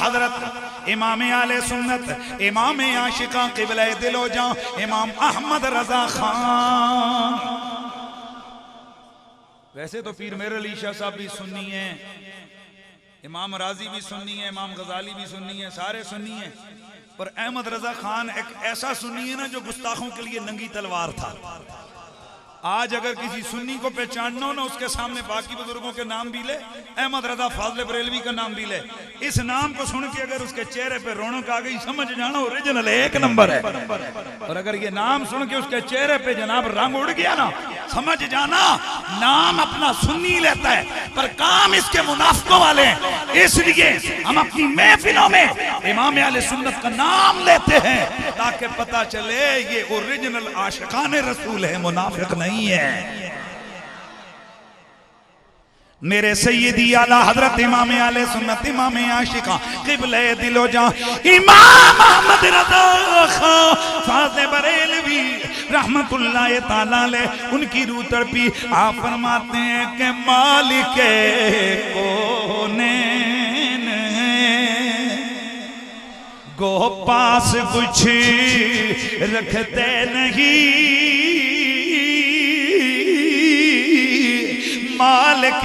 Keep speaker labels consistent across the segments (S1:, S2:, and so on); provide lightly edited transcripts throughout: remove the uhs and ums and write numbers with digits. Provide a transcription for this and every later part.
S1: हजरत इमाम आले सुन्नत इमाम आशिका क़िबला दिलो जा इमाम अहमद रजा खान। वैसे तो पीर मेरे अली शाह साहब भी सुन्नी है, इमाम राजी भी सुन्नी है, इमाम गजाली भी सुन्नी है, सारे सुन्नी है, पर अहमद रजा खान एक ऐसा सुन्नी है ना जो गुस्ताखों के लिए नंगी तलवार था। आज अगर किसी सुन्नी को पहचानना हो ना, उसके सामने बाकी बुजुर्गों के नाम भी ले, अहमद रजा फाजल बरेलवी का नाम भी ले, इस नाम को सुन के अगर उसके चेहरे पे रौनक आ गई, समझ जाना ओरिजिनल एक नंबर है। और अगर ये नाम सुन के उसके चेहरे पे जनाब रंग उड़ गया ना, समझ जाना नाम अपना सुन्नी लेता है पर काम इसके मुनाफिकों वाले हैं। इसलिए हम अपनी महफिलों में इमाम आले सुन्नत का नाम लेते हैं ताकि पता चले ये ओरिजिनल आशिकाने रसूल है, मुनाफिक नहीं है। मेरे सैयदी आला हजरत इमाम आले सुन्नत इमाम आशिका क़िबले दिलो जा इमाम अहमद रज़ा खां फाज़े बरेलवी रहमतुल्लाह ताला अलैह, उनकी रूह तड़पी। आप फरमाते हैं कि मालिक कौनैन गो पास कुछ रखते नहीं, मालिक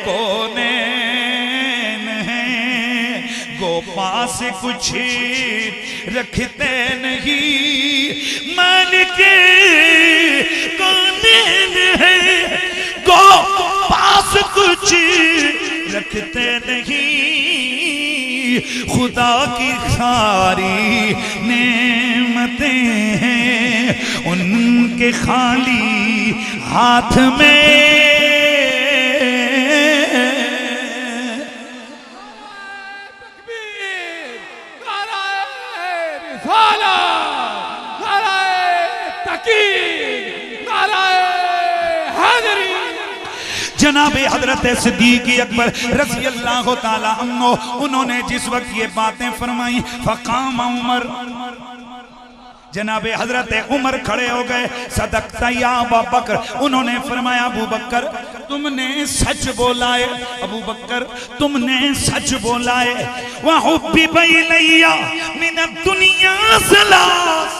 S1: कौनैन गो पास कुछ रखते नहीं, मालिक कौनैन है गो पास कुछ रखते नहीं। खुदा की सारी नेमतें हैं उनके खाली हाथ में। जनाबे हजरत सिद्दीक़ अकबर रज़ी अल्लाह ताला अन्हु, उन्होंने जिस वक्त ये बातें फरमाई, फ़क़ाम उमर, जनाबे हजरत उमर खड़े हो गए। सदक़ता या अबू बकर, उन्होंने फरमाया अबू बकर तुमने सच बोला है, अबू बकर तुमने सच बोला है। वहुब्बिबा इलैया मिनद दुनिया सलास,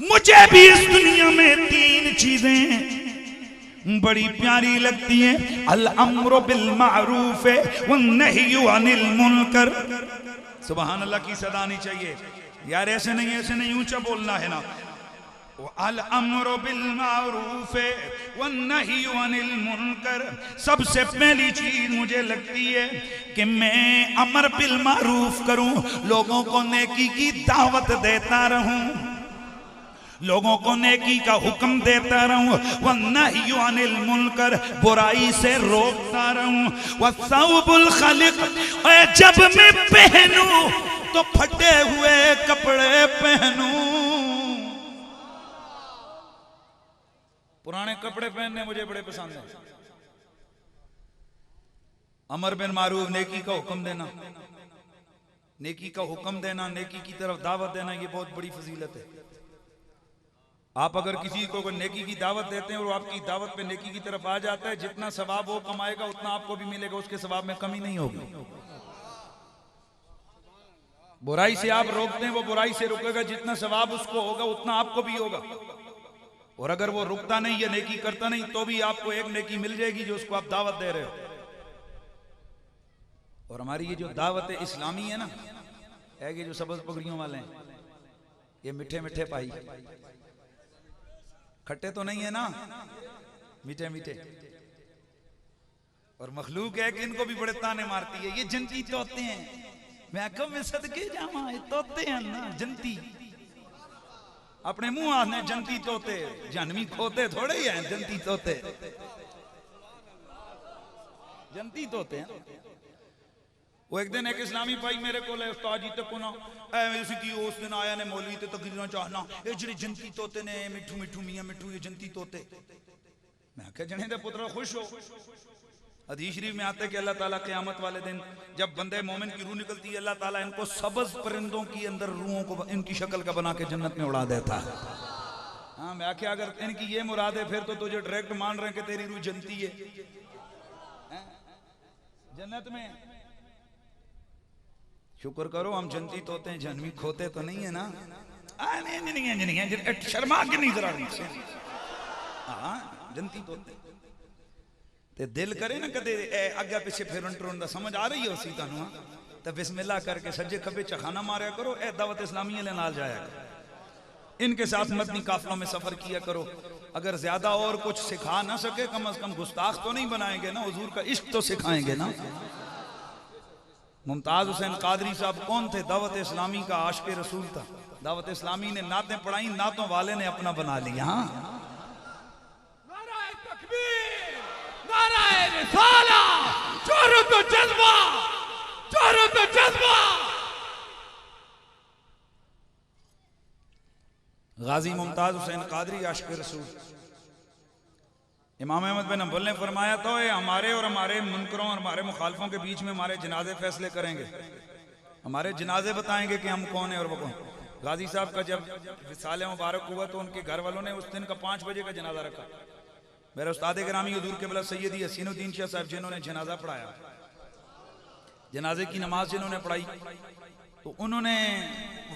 S1: मुझे भी इस दुनिया में तीन चीजें बड़ी प्यारी लगती है। अल अम्रु बिल मारूफ व नह्यु अनिल मुनकर। सुभान अल्लाह की सदा आनी चाहिए यार, ऐसे नहीं ऊंचा बोलना है ना। अल अम्रु बिल मारूफ व नह्यु अनिल मुनकर, सबसे पहली चीज मुझे लगती है कि मैं अमर बिल मारूफ करूं, लोगों को नेकी की दावत देता रहूं, लोगों को नेकी का हुक्म देता रहूं, वन्नह्यु अनिल मुनकर, बुराई से रोकता रहूं, वस्सौबुल खलिक, जब मैं पहनूं तो फटे हुए कपड़े पहनूं। पुराने कपड़े पहनने मुझे बड़े पसंद है। अमर बिन मारूफ, नेकी का हुक्म देना, नेकी का हुक्म देना, नेकी की तरफ दावत देना, ये बहुत बड़ी फजीलत है। आप अगर किसी को नेकी की दावत देते हैं और वो आपकी दावत पे नेकी की तरफ आ जाता है, जितना सवाब वो कमाएगा उतना आपको भी मिलेगा, उसके सवाब में कमी नहीं होगी। बुराई से आप रोकते हैं, वो बुराई से रुकेगा, जितना सवाब उसको होगा उतना आपको भी होगा। और अगर वो रुकता नहीं या नेकी करता नहीं तो भी आपको एक नेकी मिल जाएगी जो उसको आप दावत दे रहे हो। और हमारी ये जो दावत इस्लामी है ना, ये जो सबज पगड़ियों वाले हैं, ये मीठे मीठे पाई, खट्टे तो नहीं है ना, मीठे मीठे। और मखलूक है कि इनको भी बड़े ताने मारती है, ये जनती तोते हैं। मैं कब में सदके जामा, ये तोते हैं ना जनती, अपने मुंह आने जनती तोते, जानवी खोते थोड़े ही हैं, जनती तोते, जनती तोते हैं। वो एक दिन एक इस्लामी भाई मेरे को उस्ताद जी तक ना उस दिन आया ने मौलवी ते तकरीर चाहना, ये जेडे जनती तोते ने मिठू मिठू मियां मिठू, ये जनती तोते। मैं क्या जने दे पुत्र खुश हो। हदीस शरीफ में आता है कि अल्लाह ताला क़यामत वाले दिन जब बंदे मोमिन की रूह निकलती है, अल्लाह ताला इनको सबज परिंदों की अंदर रूहों को इनकी शक्ल का बना के जन्नत में उड़ा देता है। हाँ, मैं क्या अगर इनकी ये मुराद है फिर तो तुझे डायरेक्ट मान रहे हैं कि तेरी रूह जनती है जन्नत में। शुक्र करो हम जनती तोते हैं, जन्मी खोते तो नहीं है ना। नहीं शर्मा के नहीं जरा हाँ जनती तोते ते दिल करे ना कदे अग्गा पिछे फिरन टुरन दा समझ आ रही है उसी तानू तो बिस्मिल्लाह करके सज्जे खबे चखाना मारा करो। ए दावत इस्लामी ले नाल जाया करो, इनके साथ मदनी काफिलों में सफर किया करो। अगर ज्यादा और कुछ सिखा ना सके कम से कम गुस्ताख तो नहीं बनाएंगे ना, हुजूर का इश्क तो सिखाएंगे ना। मुमताज हुसैन कादरी साहब कौन थे? दावत इस्लामी का आशिक रसूल था। दावत इस्लामी ने नातें पढ़ाई, नातों वाले ने अपना बना लिया।
S2: नाराए तकबीर, नाराए रिसाला, जोरो तो जज्बा, जोरो तो जज्बा।
S1: गाजी मुमताज हुसैन कादरी आशिक रसूल। इमाम अहमद बिन हंबल ने फरमाया तो ये हमारे और हमारे मुनकरों और हमारे मुखालफों के बीच में हमारे जनाजे फैसले करेंगे, हमारे जनाजे बताएंगे कि हम कौन है और वो कौन। गाजी साहब का जब विसाल मुबारक हुआ तो उनके घर वालों ने उस दिन का 5 बजे का जनाजा रखा। मेरे उस्ताद गिरामी हुजूर के बला सैयदी हसीनुद्दीन शाह साहब जिन्होंने जनाजा पढ़ाया, जनाजे की नमाज जिन्होंने पढ़ाई, तो उन्होंने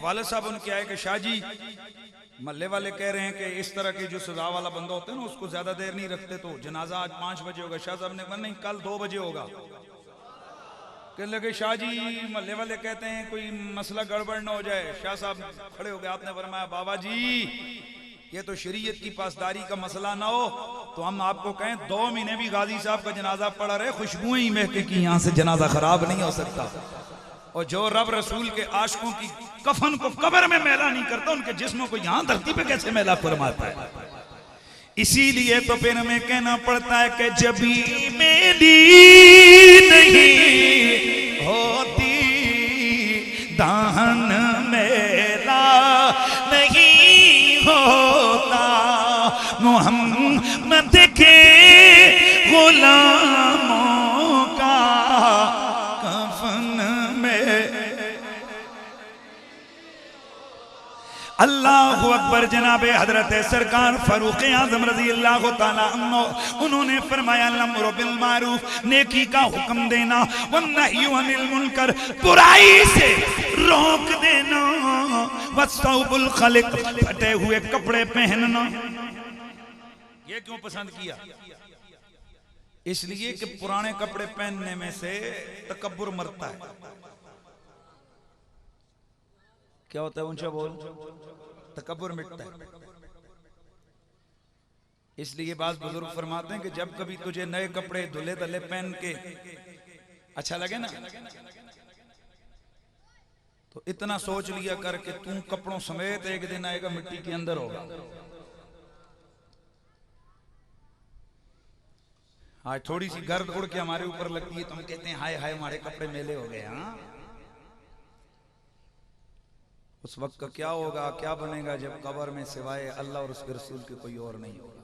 S1: वालिद साहब उनके आए कि शाह जी मल्ले वाले कह रहे हैं कि इस तरह के जो सजा वाला बंदा होता है ना उसको ज्यादा देर नहीं रखते, तो जनाजा आज 5 बजे होगा। शाह साहब ने कहा नहीं कल 2 बजे होगा। कहने लगे शाह जी मल्ले वाले कहते हैं कोई मसला गड़बड़ ना हो जाए। शाह साहब खड़े हो गए, आपने फरमाया बाबा जी ये तो शरीयत की पासदारी का मसला ना हो तो हम आपको कहें 2 महीने भी गाजी साहब का जनाजा पड़ा रहे, खुशबुएं ही महके की यहाँ से जनाजा खराब नहीं हो सकता। और जो रब रसूल के आशिकों की कफन को कब्र में मैला नहीं करता, उनके जिस्मों को यहाँ धरती पे कैसे मैला फरमाता है। इसीलिए तो फिर हमें कहना पड़ता है कि जब भी मेरी नहीं होती दाहन मेला नहीं होता, मोहम्मद के गुलामों का अल्लाह अकबर। जनाबे हजरत सरकार फारूक आजम रजी अल्लाह तआला अन्हु उन्होंने फरमाया अम्र बिल मारूफ, नेकी का हुक्म देना, वन्नही अनिल मुनकर, बुराई से रोक देना, वस्तौबुल खलिक, फटे हुए कपड़े पहनना। ये क्यों पसंद किया? इसलिए कि पुराने कपड़े पहनने में से तकब्बुर मरता है। क्या होता है? ऊंचा बोल। तकब्बुर मिटता है। इसलिए बात बुजुर्ग फरमाते हैं कि जब कभी तुझे नए कपड़े धुले धुले पहन के अच्छा लगे ना तो इतना सोच लिया कर कि तू कपड़ों समेत एक दिन आएगा मिट्टी के अंदर होगा। आज थोड़ी सी गर्द उड़ के हमारे ऊपर लगती है तो हम कहते हैं हाय हाय हमारे कपड़े मेले हो गए। हाँ उस वक्त का क्या होगा, क्या बनेगा जब कब्र में सिवाय अल्लाह और उसके रसूल के कोई और नहीं होगा।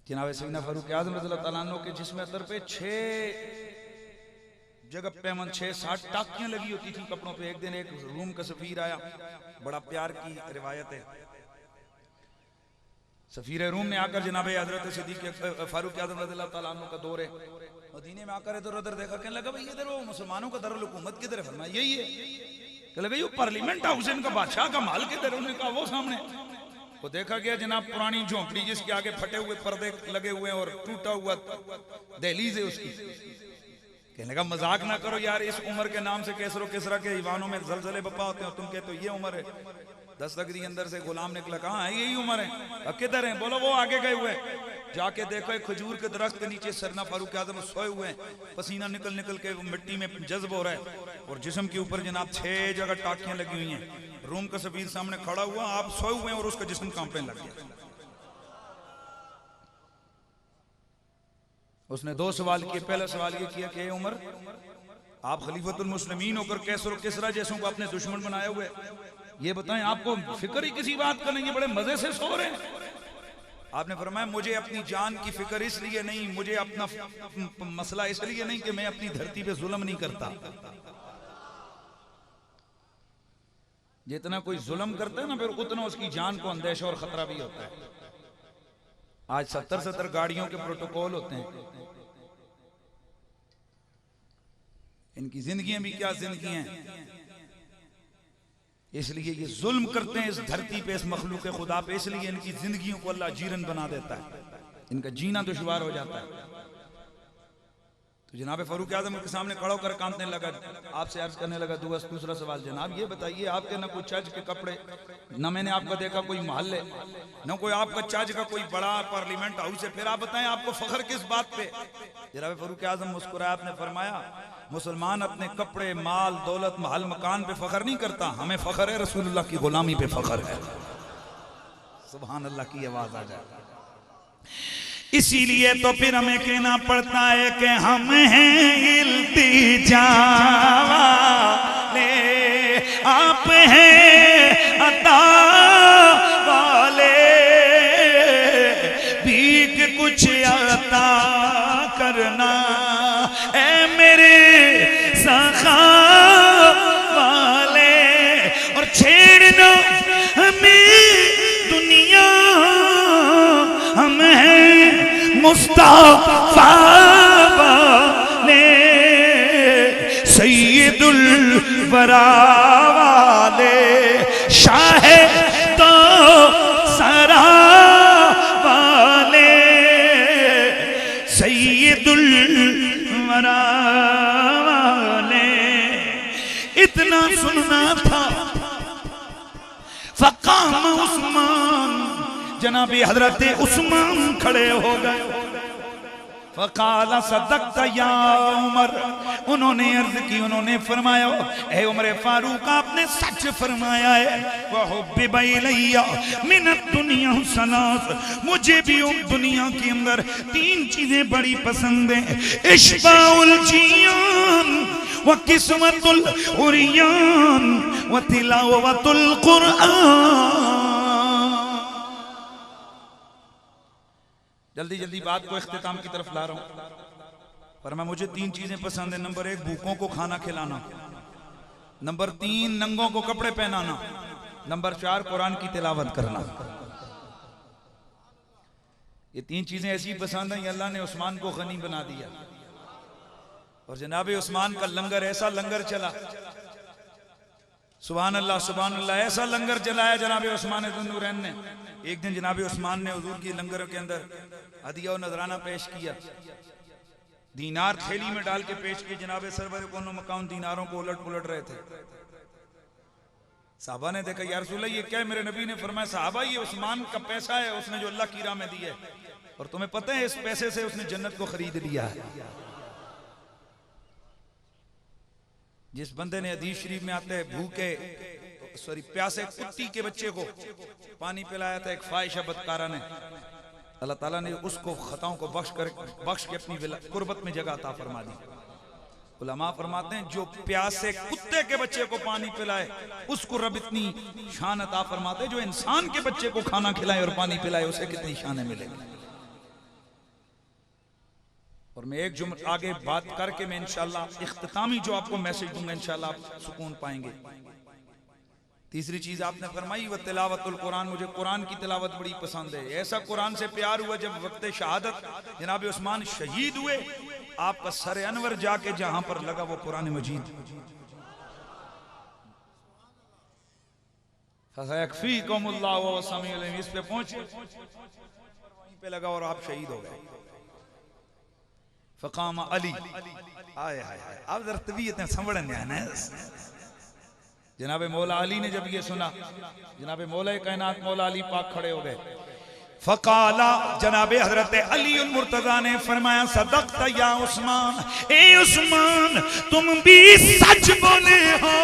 S1: जनाब सैयदना फारूक आज़म रज़ियल्लाहु ताला अन्हु के जिस्म अतर पे 6 जगह पैमन 6-7 टाकियां लगी होती थी कपड़ों पे। एक दिन एक रूम का सफीर आया, बड़ा प्यार की रिवायत है। सफीर रूम ने आकर जनाब हजरत सिद्दीक़ फारूक आज़म रज़ियल्लाहु ताला अन्हु का दौर है, मदीने में आकर इधर उधर देखा, कहने लगा भाई इधर वो मुसलमानों का दारुल हुकूमत किधर है? फरमाया यही है। कहने लगा ये पार्लियामेंट हाउस इनका बादशाह का माल किधर है? उन्होंने कहा वो सामने। वो देखा गया जनाब पुरानी झोंपड़ी जिसके आगे फटे हुए पर्दे लगे हुए हैं और टूटा हुआ दहलीज है उसकी। कहने लगा मजाक ना करो यार, इस उम्र के नाम से कैसरो किसरा के ईवानों में जलजले बपा होते हैं, तुम कहते हो ये उम्र है। 10 तकरी अंदर से गुलाम निकला, कहाँ है यही उम्र है? किधर है? बोलो वो आगे गए हुए। जाके देखो एक खजूर के दरख्त के नीचे सरना फारूक आज़म सोए हुए हैं, पसीना निकल निकल के मिट्टी में जज्ब हो रहा है और जिस्म के ऊपर जनाब 6 जगह टाकियां लगी हुई हैं। रूम का सफीर सामने खड़ा हुआ, आप सोए हुए हैं और उसका जिस्म कांपने लग गया। उसने 2 सवाल किए। पहला सवाल ये किया कि उमर आप खलीफतुल मुस्लिमीन होकर कैसर और किसरा जैसों को अपने दुश्मन बनाए हुए, ये बताएं आपको फिक्र ही किसी बात का नहीं है, बड़े मजे से सो रहे हैं। आपने फरमाया मुझे अपनी जान की फिक्र इसलिए नहीं, मुझे अपना मसला इसलिए नहीं कि मैं अपनी धरती पे जुल्म नहीं करता। जितना कोई जुल्म करता है ना फिर उतना उसकी जान को अंदेशा और खतरा भी होता है। आज 70-70 गाड़ियों के प्रोटोकॉल होते हैं। इनकी जिंदगियां भी क्या जिंदगी हैं। इसलिए ये जुल्म करते हैं इस धरती पे, इस मखलूक खुदा पे, इसलिए इनकी जिंदगियों को अल्लाह जीरन बना देता है, इनका जीना दुश्वार हो जाता है। तो जनाब फारूक आजम के सामने खड़ा होकर कांपने लगा, आपसे अर्ज करने लगा दूसरा सवाल, जनाब ये बताइए आपके ना कोई चर्च के कपड़े, ना मैंने आपका देखा कोई महल्ले, ना कोई आपका चर्च का कोई बड़ा पार्लियामेंट हाउस है, फिर आप बताएं आपको फख्र किस बात पे। जनाब फारूक आजम मुस्कुराया, आपने फरमाया मुसलमान अपने कपड़े, माल, दौलत, महल, मकान पे फख्र नहीं करता, हमें फख्र है रसूलुल्लाह की गुलामी पे फख्र है। सुभान अल्लाह की आवाज आ जाए। इसीलिए तो फिर हमें कहना पड़ता है कि हम हैं इल्तिजा वाले, आप हैं अता वाले, भीख कुछ अता करना ऐ मेरे सखा वाले, और छेड़ना हमें दुनिया, हम हैं मुस्तफा वाले, सैयदुल वरा वाले, शाह तो सरा वाले, सैयदुल वरा वाले। इतना सुनना था, फकाम उस्मान, जनाबी हजरत उस्मान खड़े हो गए। फकाला सदक़्ता या उमर, उन्होंने अर्ज की, उन्होंने फरमाया ए उमर फारूक आपने सच फरमाया है। वहुब्बिबा इलैया मिनद दुनिया सलास, मुझे भी दुनिया के अंदर 3 चीजें बड़ी पसंद हैं, इश्बाउल जियान व किस्मतुल उरियान व तिलावतुल कुरआन। जल्दी जल्दी बात को इख्तिताम की तरफ ला रहा हूं, पर मैं मुझे 3 चीजें पसंद है। नंबर 1 भूखों को खाना खिलाना, नंबर 3 नंगों को कपड़े पहनाना, नंबर 4 कुरान की तिलावत करना। ये 3 चीजें ऐसी पसंद हैं, अल्लाह ने उस्मान को गनी बना दिया। और जनाब उस्मान का लंगर, ऐसा लंगर चला, सुभान अल्लाह, ऐसा लंगर चलाया जनाब उस्मान ज़ुन्नूरैन ने। एक दिन जनाब उस्मान ने हुजूर की लंगर के अंदर हदिया और नजराना पेश किया, दीनार थैली में डाल के पेश किए। जनाब सरवर कोनो मकान दीनारों को उलट पुलट रहे थे। साहबा ने देखा, या रसूलल्लाह ये क्या है? मेरे नबी ने फरमाया, साहबा ये उस्मान का पैसा है, उसने जो अल्लाह की राह में दिया है, और तुम्हें पता है इस पैसे से उसने जन्नत को खरीद लिया है। जिस बंदे ने हदीस शरीफ में आता है भूखे प्यासे कुत्ती के बच्चे को पानी पिलाया था एक फाहिशा बदकारा ने, अल्लाह ताला ने उसको खताओं को बख्श के अपनी कुर्बत में जगह अता फरमा दी। उलमा फरमाते हैं जो प्यासे कुत्ते के बच्चे को पानी पिलाए उसको रब इतनी शान अता फरमाते हैं, जो इंसान के बच्चे को खाना खिलाए और पानी पिलाए उसे कितनी शानें मिलेंगी। और मैं एक जुमला आगे बात करके मैं इंशाल्लाह इख्तितामी जो आपको मैसेज दूंगा इंशाल्लाह आप सुकून पाएंगे। तीसरी चीज आपने फरमाई व तिलावतुल कुरान, मुझे कुरान की तिलावत बड़ी पसंद है। ऐसा कुरान से प्यार हुआ जब वक्त शहादत जनाब उस्मान शहीद हुए, आपका सर अनवर जाके जहां पर लगा वो कुरान मजीद, इस पे पहुंचे, वहीं पे लगा और आप शहीद हो गए। फकाम अली, आए हाय हाय, अब जरा तबीयतें संभलन है। जनाब मौला अली ने जब ये सुना, जनाब मौला कायनात मौला अली पाक खड़े हो गए। फकाला, जनाब हजरत अली मुर्तजा ने फरमाया, सदक़्ता या उस्मान, ए उस्मान तुम भी सच बोले हो।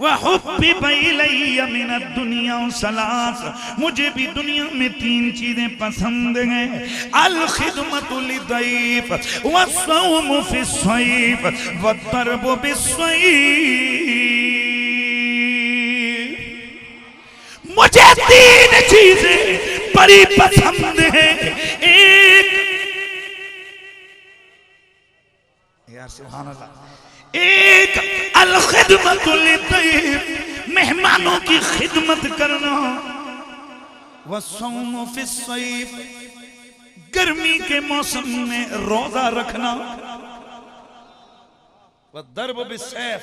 S1: वहुब्बिबा इलैया मिनद दुनिया सलास, मुझे भी दुनिया में 3 चीजें पसंद हैं, अल खिदमतु लिदैफ वस्सौमु फिस्सैफ वद्दरबु बिस्सैफ। मुझे 3 चीजें बड़ी पसंद हैं। एक, यार सुभान अल्लाह, एक अल खिदमतुल लिदैफ, मेहमानों की खिदमत करना, वस्सौमु फिस्सैफ, गर्मी के मौसम में रोजा रखना। व दर्ब बिस्सैफ,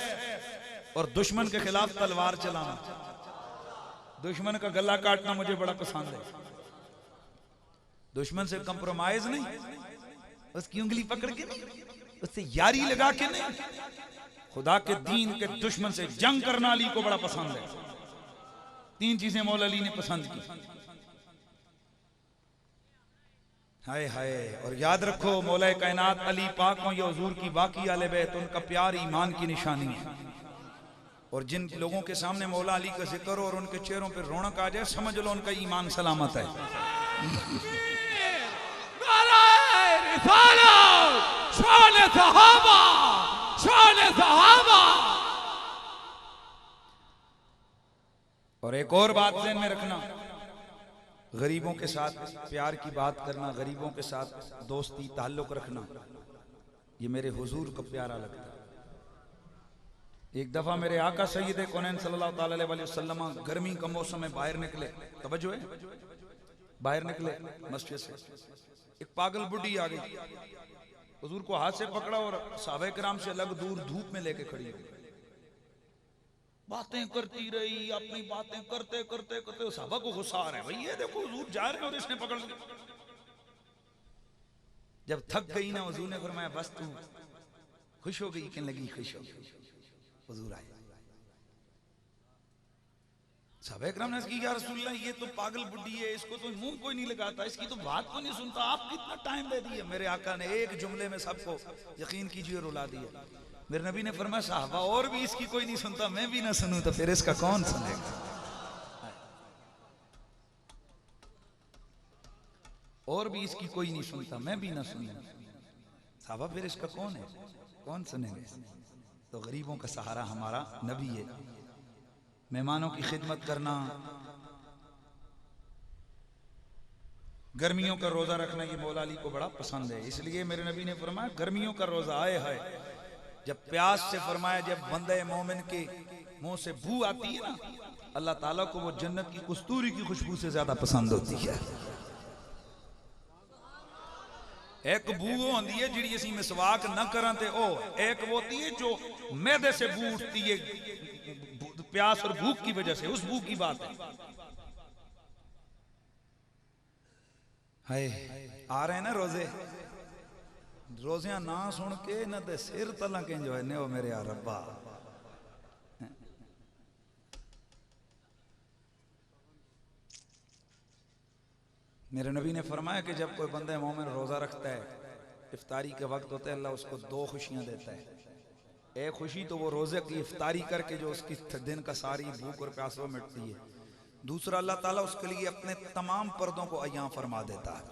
S1: और दुश्मन के खिलाफ तलवार चलाना। दुश्मन का गला काटना मुझे बड़ा पसंद है। दुश्मन से कंप्रोमाइज नहीं, उसकी उंगली पकड़ के नहीं, उससे यारी लगा के नहीं, खुदा के दीन के दुश्मन से जंग करना अली को बड़ा पसंद है। 3 चीजें मौला अली ने पसंद की। हाय हाय। और याद रखो मौला कायनात अली पाक हो या हुजूर की बाकी आले बैत, उनका प्यार ईमान की निशानी है। और जिन लोगों के सामने मौला अली का जिक्र और उनके चेहरों पर रौनक आ जाए, समझ लो उनका ईमान सलामत है। और एक और बात ध्यान में रखना, गरीबों के साथ प्यार की बात करना, गरीबों के साथ दोस्ती ताल्लुक रखना, ये मेरे हुजूर को प्यारा लगता है। एक दफा मेरे आका सैयद कौनैन सल्लल्लाहु अलैहि वसल्लम गर्मी का मौसम में बाहर निकले, तवज्जो है, बाहर निकले मस्जिद से, एक पागल बुढ़ी आ गई, हुजूर को हाथ से पकड़ा और सहाबा किराम से अलग दूर धूप में लेके खड़ी हो, बातें करती रही, अपनी बातें करते करते करते सहाबा को गुस्सा आ रहा है, भाई ये देखो हुजूर जा रहे हैं और इसने पकड़ लिया। जब थक गई ना, हुजूर ने फरमाया बस तू खुश हो गई, कहने लगी खुश हो गई। हुजूर आए, सहाबा किराम ने कहा या रसूलल्लाह ये तो पागल बुढ़ी है, इसको तो मुंह कोई नहीं लगाता, इसकी तो बात को नहीं सुनता, आप कितना टाइम दे दिए। मेरे आका ने एक जुमले में सबको यकीन कीजिए रुला दिया। मेरे नबी ने फरमाया साहबा और भी इसकी कोई नहीं सुनता, मैं भी ना सुनूं तो फिर इसका कौन सुनेगा। और भी इसकी कोई नहीं सुनता, मैं भी ना सुनूं, साहबा फिर इसका कौन है, कौन सुनेगा। तो गरीबों का सहारा हमारा नबी है। मेहमानों की खिदमत करना, गर्मियों का रोजा रखना, ये मौला अली को बड़ा पसंद है। इसलिए मेरे नबी ने फरमाया गर्मियों का रोजा आए है, जब प्यास से फरमाया जब बंदे मोमिन के मुंह से बू आती है ना, अल्लाह ताला को वो जन्नत की कस्तूरी की खुशबू से ज्यादा पसंद होती है। एक बू होती है जिहड़ी असीं मिसवाक न करां ते ओ, एक वो होती है जो मैदे से बू उठती है प्यास और भूख की वजह से, उस बू की बात है। हाय आ रहे हैं ना रोजे, रोजियां ना सुन के ना दे सिर तला के जो है ने वो मेरे यार रब्बा। मेरे नबी ने फरमाया कि जब कोई बंदा मोमिन रोजा रखता है, इफ्तारी के वक्त होता है, अल्लाह उसको 2 खुशियां देता है। एक खुशी तो वो रोजे की इफ्तारी करके जो उसकी दिन का सारी भूख और प्यास वो मिटती है, दूसरा अल्लाह ताला उसके लिए अपने तमाम पर्दों को अय्यां फरमा देता है।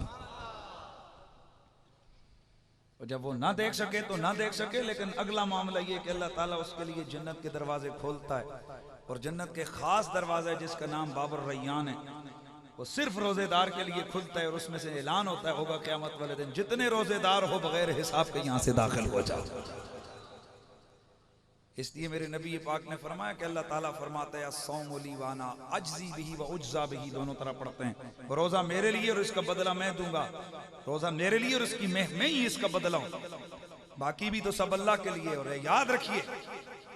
S1: और जब वो ना देख सके तो ना देख सके, लेकिन अगला मामला ये कि अल्लाह ताला उसके लिए जन्नत के दरवाजे खोलता है, और जन्नत के खास दरवाजा है जिसका नाम बाबर रैयान है, वो सिर्फ रोजेदार के लिए खुलता है। और उसमें से ऐलान होता है होगा क़यामत वाले दिन, जितने रोजेदार हो बगैर हिसाब के यहां से दाखिल हो जाओ। इसलिए मेरे नबी पाक ने फरमाया कि अल्लाह ताला फरमाता है सौम ली वाना अज्जी बिही व उज्जा बिही, दोनों तरह पढ़ते हैं। रोजा मेरे लिए और इसका बदला मैं दूंगा, रोजा मेरे लिए और इसकी मैं ही इसका बदला हूं, बाकी भी तो सब अल्लाह के लिए। और याद रखिए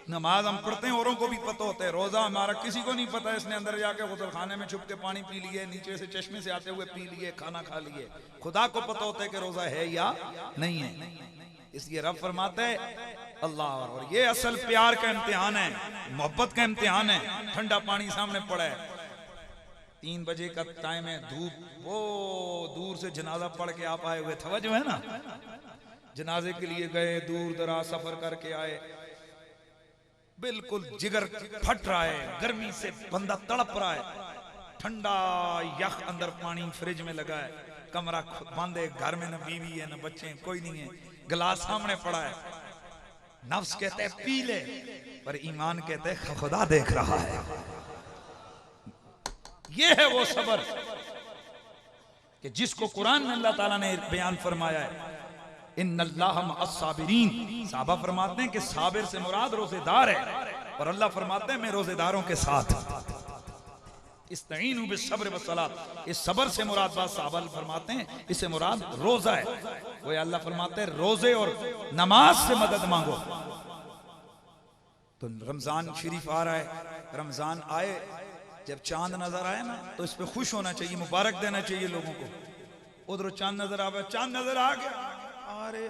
S1: नमाज हम पढ़ते हैं, औरों को भी पता होता है, रोजा हमारा किसी को नहीं पता है। इसने अंदर जाके गुसल खाने में छुप के पानी पी लिए, नीचे से चश्मे से आते हुए पी लिए, खाना खा लिए, खुदा को पता होता है कि रोजा है या नहीं है। इसलिए रब फरमाता है अल्लाह, और ये असल प्यार का इम्तिहान है, मोहब्बत का इम्तिहान है। ठंडा पानी सामने पड़ा है, 3 बजे का टाइम है, धूप, वो दूर से जनाजा पढ़ के आप आए हुए, तवज्जो है ना, जनाजे के लिए गए, दूर दराज सफर करके आए, बिल्कुल जिगर फट रहा है, गर्मी से बंदा तड़प रहा है, ठंडा यख अंदर पानी फ्रिज में लगा है, कमरा बंद है, घर में न बीवी है न बच्चे हैं, कोई नहीं है, गिलास सामने पड़ा है। नफ्स कहते है पी ले, पर ईमान कहते है खुदा देख रहा है। ये है वो सबर कि जिसको कुरान में अल्लाह ताला ने बयान फरमाया है, इन्नल्लाह मअस-साबिरीन। साहबा फरमाते हैं कि साबिर से मुराद रोजेदार है, और अल्लाह फरमाते हैं मैं रोजेदारों के साथ। इस्तईनु बिस्सब्र वस्सलात, इस सबर से मुराद बात साहबा फरमाते हैं इससे मुराद रोजा है। वो अल्लाह फरमाते हैं रोजे और नमाज से मदद मांगो। तो रमजान शरीफ आ रहा है, रमजान आए जब चांद नजर आए ना तो इस पे खुश होना चाहिए, मुबारक देना चाहिए लोगों को। उधर चांद नजर आवे, चांद नजर आ गया, अरे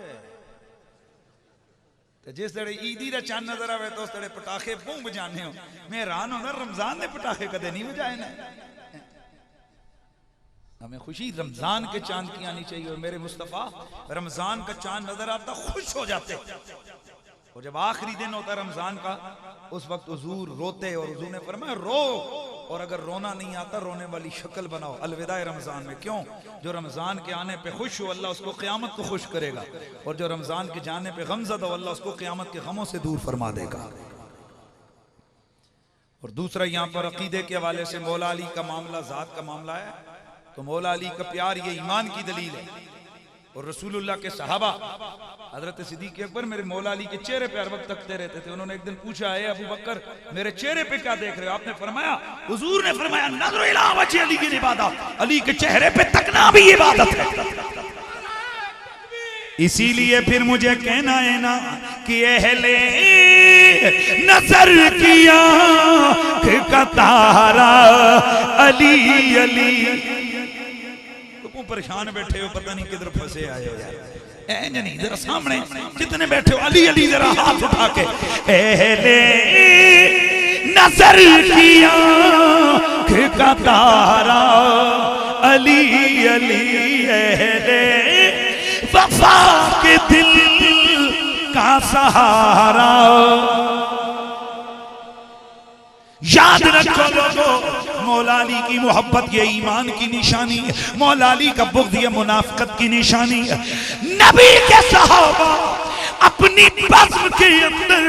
S1: तो जिस तरह ईदी का चांद नजर आवे तो उस तरह पटाखे बूम बजाने हो। मैं हैरान होना रमजान ने पटाखे कदे नहीं बजाए ना। हमें खुशी रमजान के चांद की आनी चाहिए। और मेरे मुस्तफा रमजान का चांद नजर आता खुश हो जाते, और जब आखिरी दिन होता है रमजान का उस वक्त हुजूर रोते, और हुजूर ने फरमाया रो, और अगर रोना नहीं आता रोने वाली शक्ल बनाओ अलविदा रमजान में। क्यों? जो रमजान के आने पे खुश हो अल्लाह उसको क़यामत को खुश करेगा, और जो रमजान के जाने पे गमज़दा हो अल्लाह उसको क़यामत के गमों से दूर फरमा देगा। और दूसरा यहाँ पर अकीदे के हवाले से मौला अली का मामला, ज़ात का मामला है, तो मौला अली का प्यार ये ईमान की दलील है। और रसूलुल्लाह के सहाबा हजरत सिद्दीक़ अकबर मेरे मौला अली के चेहरे पे हर वक्त तकते रहते थे। उन्होंने एक दिन पूछा, है अबू बकर मेरे चेहरे पे क्या देख रहे हो? आपने फरमाया, हुजूर ने फरमाया, नज़र इला वजह अली की इबादत, अली के चेहरे पे तकना भी इबादत है। इसीलिए फिर मुझे कहना है ना कि अहले नजर किया का तारा अली अली। तुम परेशान बैठे हो, पता नहीं किधर फंसे आए हो यार। नहीं, जरा सामने जितने बैठे हो अली अली जरा हाथ उठा के, अहले नजर किया का तारा अली अली, अहले वफा के दिल का सहारा। याद रखो लोगों, मौला अली की मोहब्बत ये ईमान की निशानी है, मौला अली का बुग़्ज़ ये मुनाफ़िक़त की निशानी है। नबी के सहाबा अपनी बज़्म के अंदर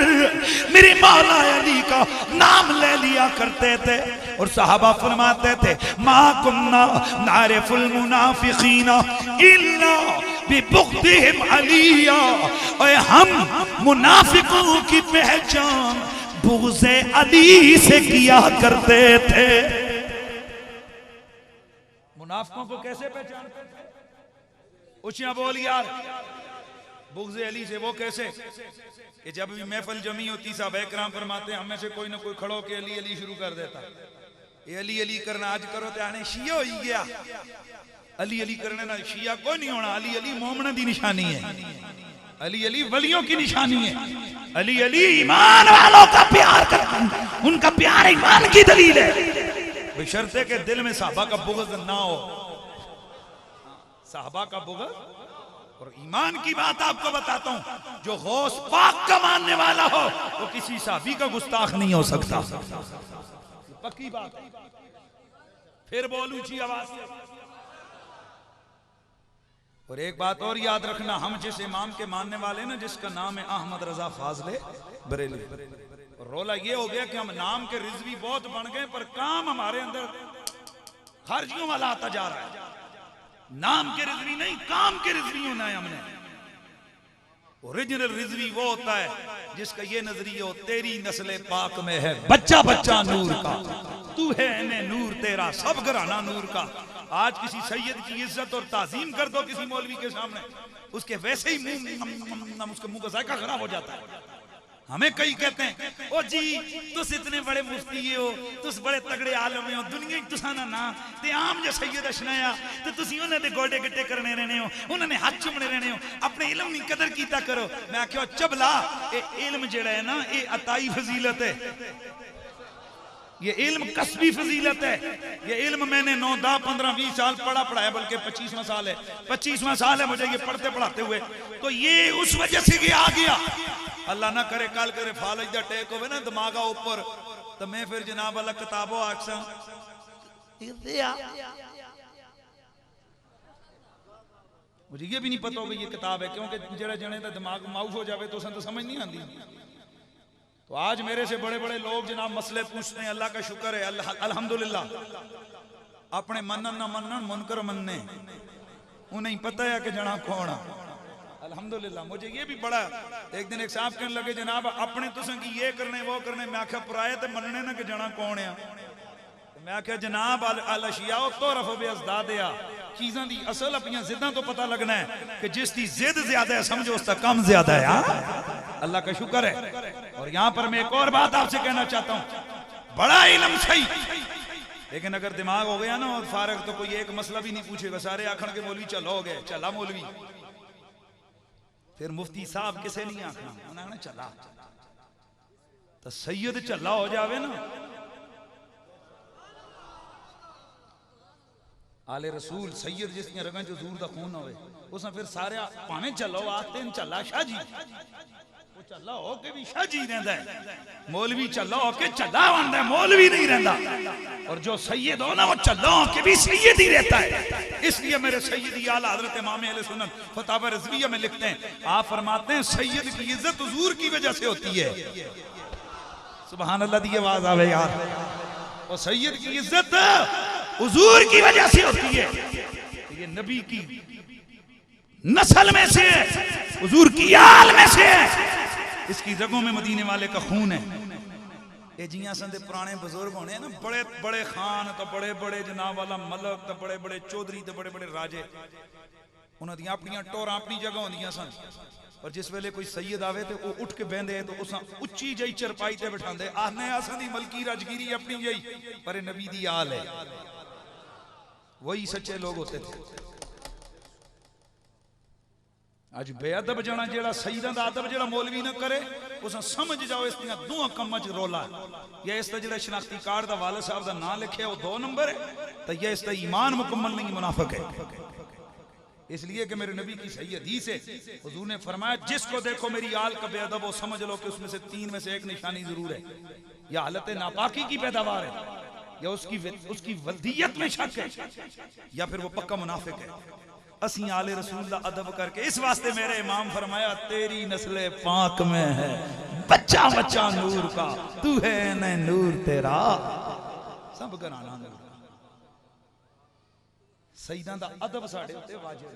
S1: मेरे मौला अली का नाम ले लिया करते थे, और सहाबा फरमाते थे, मा कुन्ना नारिफुल मुनाफ़िक़ीना इल्ला बिबुग़्दिहिम अलिया। और हम मुनाफ़िक़ों की पहचान बुग़्ज़े अली से किया करते थे। मुनाफ़िक़ों को कैसे पहचानते थे? ऊँचियां बोल यार। बुग़्ज़े अली से वो कैसे कि जब भी महफिल जमी होती साहब इकराम फरमाते हम में से कोई ना कोई खड़ो के अली अली शुरू कर देता। ये अली अली करना आज करो तो आने शिया हो ही गया। अली अली करने ना शिया कोई नहीं होना। अली अली मोमना की निशानी है, अली अली वलियों की निशानी है। अली अली ईमान वालों का प्यार करना, उनका प्यार ईमान की दलील है, बशर्ते के दिल में साहबा का बुग़्ज़ ना हो। साहबा का बुग़्ज़ और ईमान की बात आपको बताता हूं, जो गौस पाक का मानने वाला हो वो किसी साहबी का गुस्ताख नहीं हो सकता, पक्की बात। फिर बोलूं ऊंची आवाज से। और एक बात और याद रखना, हम जिस इमाम के मानने वाले ना जिसका नाम है अहमद रजा फाजले बरेली, रोला ये हो गया कि हम नाम के रिजवी बहुत बन गए पर काम हमारे अंदर खारजियों वाला आता जा रहा है। नाम के रिजवी नहीं, काम के रिजवी होना है हमने। ओरिजिनल रिजवी वो होता है जिसका ये नजरिया हो, तेरी नस्ल पाक में है बच्चा बच्चा नूर का, तू है ने नूर तेरा सब घराना नूर का। आज किसी सैयद की इज्जत और ताजीम कर दो किसी मौलवी के सामने, उसके वैसे ही मुंह, उसके मुंह का जायका खराब हो जाता है। हमें कई कहते हैं, ओ जी तुस इतने बड़े मुफ्ती हो, तुस बड़े तगड़े आलम हो, दुनिया तुसाना ना ते आम जो सैयद अशनाया ते तुसी उन्हां दे गोडे गिट्टे करने रहने हो, उन्होंने हाथ चुमने रहने हो, अपने इल्म की कदर कीता करो। मैं आख्या चबला, ये इल्म जेड़ा है ना ये अताई फजीलत है, ये इल्म कसबी फजीलत है। ये इल्म मैंने 9, 10, 15, 20 साल पढ़ा पढ़ाया, बल्कि 25वां साल है, 25वां साल है मुझे ये पढ़ते पढ़ाते हुए। तो ये उस वजह से ये आ गया। अल्लाह ना करे कल करे फालज दा टेक होवे ना दिमागा ऊपर, तो मैं फिर जनाब वाला किताबों आखसा मुझे ये भी नहीं पता होगा ये किताब है, क्योंकि जरा जने का दिमाग माउफ हो जाए तो तो समझ नहीं आती। तो आज मेरे से बड़े बड़े लोग जनाब मसले पूछते हैं, अल्लाह का शुक्र है अल्हम्दुलिल्लाह, अपने मनन ना मनन मुनकर मनने, उन्हें पता है कि जना कौन है। अल्हम्दुलिल्लाह मुझे ये भी बड़ा, एक दिन एक साहब कहने लगे जनाब अपने तुसें की ये करने वो करने, मैं आख्या पुराए तो मनने ना कि जना कौन है। मैं आख्या जनाब अल अशिया तो रफो बे अज़दादिया, चीज़ों की असल अपन जिदा तो पता लगना है कि जिसकी जिद ज्यादा है समझो उसका कम ज्यादा है। हाँ अल्लाह का शुक्र है। और यहाँ पर मैं एक और बात आपसे कहना चाहता हूँ, बड़ा इल्म सही, लेकिन अगर दिमाग हो गया ना और फारग तो कोई एक मसला भी नहीं पूछेगा, सारे आखण के मौलवी चलो हो गए, चला मौलवी। फिर मुफ्ती साहब किसे नहीं आखना, उन्होंने चला तो सैयद चला हो जावे ना, आले रसूल सैयद जिसकी रगन च हजूर दा खून होवे उसने फिर सारे भावें चलो आखते हैं चला शाह जी, वो चला हो के भी शाह जी रहता है, मौलवी चला हो के चला बनता है, मौलवी नहीं रहता। और जो सैयद हो ना वो चला हो के भी सैयद ही रहता है। इसलिए मेरे सैयदी आला हजरत इमाम अहले सुन्नत फतावा रिजविया में लिखते हैं, आप फरमाते हैं सैयद की इज्जत हुजूर की वजह से होती है। सुभान अल्लाह दी आवाज आवे यार। और सैयद की इज्जत हुजूर की वजह से होती है, ये नबी की नस्ल में से है, हुजूर की आल में से है, इसकी रगों में मदीने वाले का खून है। ये जियां संदे पुराने बुजुर्ग होने ना, बड़े बड़े खान तो बड़े बड़े जनाब वाला मलक तो बड़े बड़े चौधरी तो बड़े बड़े राजे, उन्होंने अपनी टोर अपनी जगह होंदियां सन। और जिस वेले कोई सैयद आवे तो वो उठ के बहते तो उस उच्ची जई चरपाई ते बिठांदे, आने असां दी मलकी राजगिरी अपनी जई, पर नबी दी आल है, वही सच्चे लोग होते थे। आज बेअदब जना जेड़ा सईदा दा अदब जेड़ा मौलवी ना करे, उस समझ जाओ इस दियां दो कम्मां च रोला है। या इस दा जेड़ा शनाख्ती कार्ड दा वाले साहब दा नाम लिखे वो 2 नंबर है, तो या इस दा ईमान मुकम्मल नहीं, मुनाफिक है। इसलिए कि मेरे नबी की सही हदीस है, हुजूर ने फरमाया जिसको देखो मेरी आल का बेअदब हो समझ लो कि उसमें से 3 में से एक निशानी जरूर है, या हालत नापाकी की पैदावार है, या उसकी वल्दियत में शक है, या फिर वो पक्का मुनाफिक है। असी आले रसूल दा अदब करके इस वास्ते मेरे इमाम फरमाया तेरी नस्ल पाक में है बच्चा बच्चा नूर का, तू है न नूर तेरा सब घराना नूर। सईदा दा अदब साडे उत्ते वाजिब,